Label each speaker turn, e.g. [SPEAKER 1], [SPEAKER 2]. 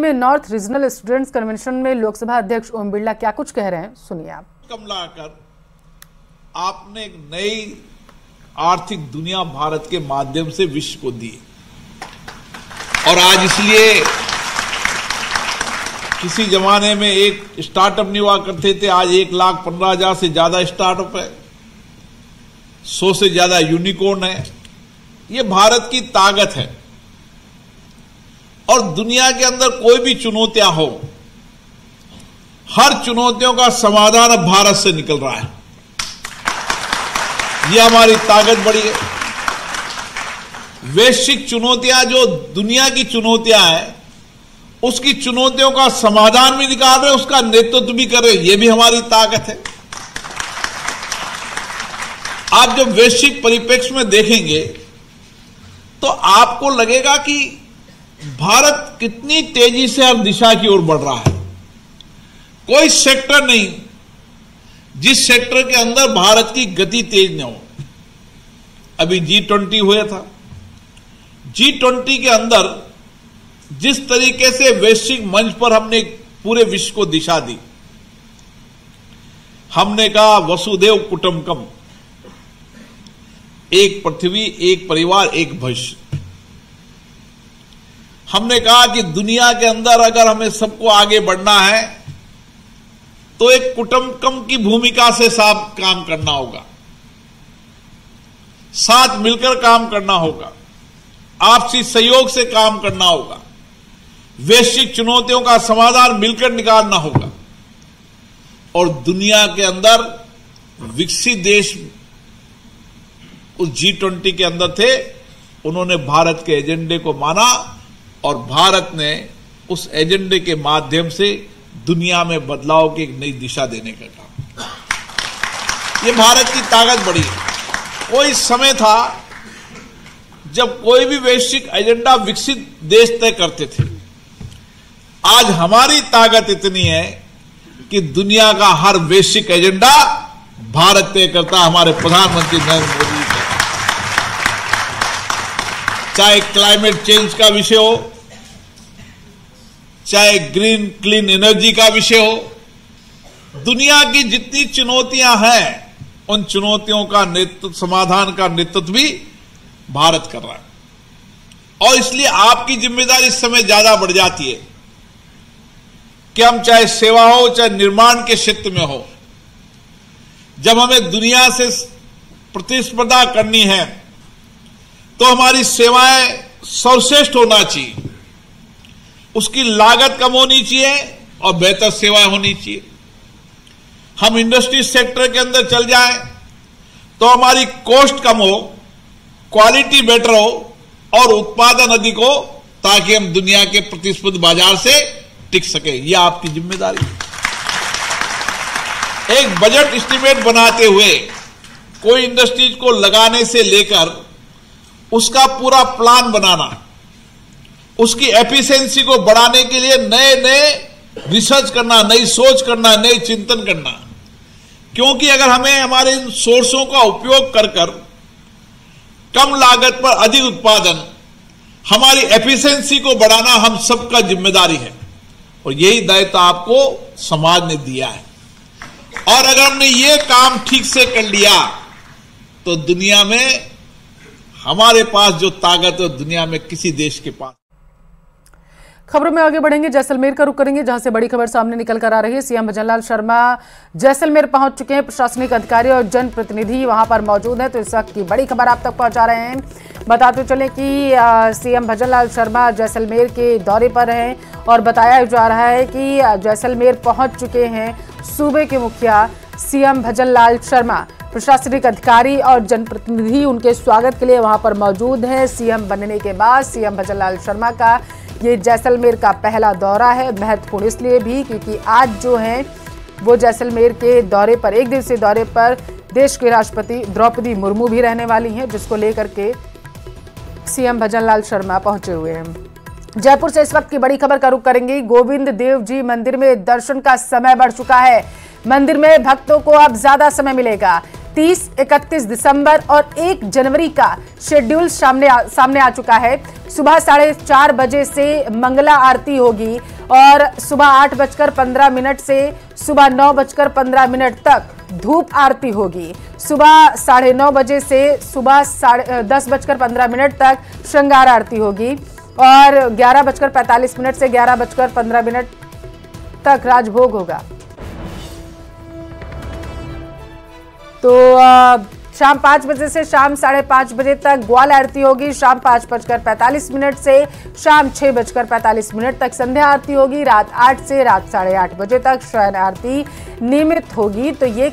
[SPEAKER 1] में north regional students convention में लोकसभा अध्यक्ष ओम बिरला क्या कुछ कह रहे हैं, सुनिए आप।
[SPEAKER 2] कमलाकर, आपने एक नई आर्थिक दुनिया भारत के माध्यम से विश्व को दी और आज इसलिए किसी जमाने में एक स्टार्टअप नहीं हुआ करते थे, आज 1,15,000 से ज्यादा स्टार्टअप है, 100 से ज्यादा यूनिकॉर्न है। ये भारत की ताकत है और दुनिया के अंदर कोई भी चुनौतियां हो, हर चुनौतियों का समाधान अब भारत से निकल रहा है। ये हमारी ताकत बड़ी है। वैश्विक चुनौतियां जो दुनिया की चुनौतियां हैं, उसकी चुनौतियों का समाधान भी निकाल रहे, उसका नेतृत्व भी कर रहे, ये भी हमारी ताकत है। आप जब वैश्विक परिप्रेक्ष्य में देखेंगे तो आपको लगेगा कि भारत कितनी तेजी से हर दिशा की ओर बढ़ रहा है। कोई सेक्टर नहीं जिस सेक्टर के अंदर भारत की गति तेज न हो। अभी G20 हुआ था, G20 के अंदर जिस तरीके से वैश्विक मंच पर हमने पूरे विश्व को दिशा दी, हमने कहा वसुधैव कुटुंबकम, एक पृथ्वी, एक परिवार, एक भविष्य। हमने कहा कि दुनिया के अंदर अगर हमें सबको आगे बढ़ना है तो एक कुटुंबकम की भूमिका से साथ काम करना होगा, साथ मिलकर काम करना होगा, आपसी सहयोग से काम करना होगा, वैश्विक चुनौतियों का समाधान मिलकर निकालना होगा। और दुनिया के अंदर विकसित देश उस G20 के अंदर थे, उन्होंने भारत के एजेंडे को माना और भारत ने उस एजेंडे के माध्यम से दुनिया में बदलाव की एक नई दिशा देने का काम। ये भारत की ताकत बड़ी है। कोई समय था जब कोई भी वैश्विक एजेंडा विकसित देश तय करते थे। आज हमारी ताकत इतनी है कि दुनिया का हर वैश्विक एजेंडा भारत तय करता है, हमारे प्रधानमंत्री नरेंद्र मोदी का। चाहे क्लाइमेट चेंज का विषय हो, चाहे ग्रीन क्लीन एनर्जी का विषय हो, दुनिया की जितनी चुनौतियां हैं उन चुनौतियों का नेतृत्व, समाधान का नेतृत्व भी भारत कर रहा है। और इसलिए आपकी जिम्मेदारी इस समय ज्यादा बढ़ जाती है कि हम चाहे सेवा हो, चाहे निर्माण के क्षेत्र में हो, जब हमें दुनिया से प्रतिस्पर्धा करनी है तो हमारी सेवाएं सर्वश्रेष्ठ होना चाहिए, उसकी लागत कम होनी चाहिए और बेहतर सेवाएं होनी चाहिए। हम इंडस्ट्री सेक्टर के अंदर चल जाएं तो हमारी कॉस्ट कम हो, क्वालिटी बेटर हो और उत्पादन अधिक हो, ताकि हम दुनिया के प्रतिस्पर्धी बाजार से टिक सके। यह आपकी जिम्मेदारी है। एक बजट एस्टीमेट बनाते हुए कोई इंडस्ट्रीज को लगाने से लेकर उसका पूरा प्लान बनाना, उसकी एफिशिएंसी को बढ़ाने के लिए नए नए रिसर्च करना, नई सोच करना, नई चिंतन करना। क्योंकि अगर हमें हमारे इन सोर्सों का उपयोग कर कम लागत पर अधिक उत्पादन, हमारी एफिशिएंसी को बढ़ाना हम सबका जिम्मेदारी है और यही दायित्व आपको समाज ने दिया है। और अगर हमने ये काम ठीक से कर लिया तो दुनिया में हमारे पास जो ताकत है दुनिया में किसी देश के पास।
[SPEAKER 1] खबरों में आगे बढ़ेंगे, जैसलमेर का रुख करेंगे जहां से बड़ी खबर सामने निकल कर आ रही है। सीएम भजनलाल शर्मा जैसलमेर पहुंच चुके हैं। प्रशासनिक अधिकारी और जनप्रतिनिधि वहां पर मौजूद हैं, तो इस वक्त की बड़ी खबर आप तक पहुंचा रहे हैं। बताते चलें कि सीएम भजनलाल शर्मा जैसलमेर के दौरे पर हैं और बताया जा रहा है कि जैसलमेर पहुंच चुके हैं सूबे के मुखिया सीएम भजनलाल शर्मा। प्रशासनिक अधिकारी और जनप्रतिनिधि उनके स्वागत के लिए वहां पर मौजूद हैं। सीएम बनने के बाद सीएम भजनलाल शर्मा का ये जैसलमेर का पहला दौरा है। महत्वपूर्ण इसलिए भी क्योंकि आज जो है वो जैसलमेर के दौरे पर, एक दिवसीय दौरे पर देश के राष्ट्रपति द्रौपदी मुर्मू भी रहने वाली हैं, जिसको लेकर के सीएम भजनलाल शर्मा पहुंचे हुए हैं। जयपुर से इस वक्त की बड़ी खबर का रुख करेंगे। गोविंद देव जी मंदिर में दर्शन का समय बढ़ चुका है। मंदिर में भक्तों को अब ज्यादा समय मिलेगा। 30, 31 दिसंबर और 1 जनवरी का शेड्यूल सामने आ चुका है। सुबह 4:30 बजे से मंगला आरती होगी और सुबह 8:15 से सुबह 9:15 तक धूप आरती होगी। सुबह 9:30 बजे से सुबह 10:15 तक श्रृंगार आरती होगी और 11:45 से 11:15 तक राजभोग होगा। तो शाम 5 बजे से शाम 5:30 बजे तक ग्वाल आरती होगी। शाम 5:45 से शाम 6:45 तक संध्या आरती होगी। रात 8 से रात 8:30 बजे तक शयन आरती नियमित होगी। तो ये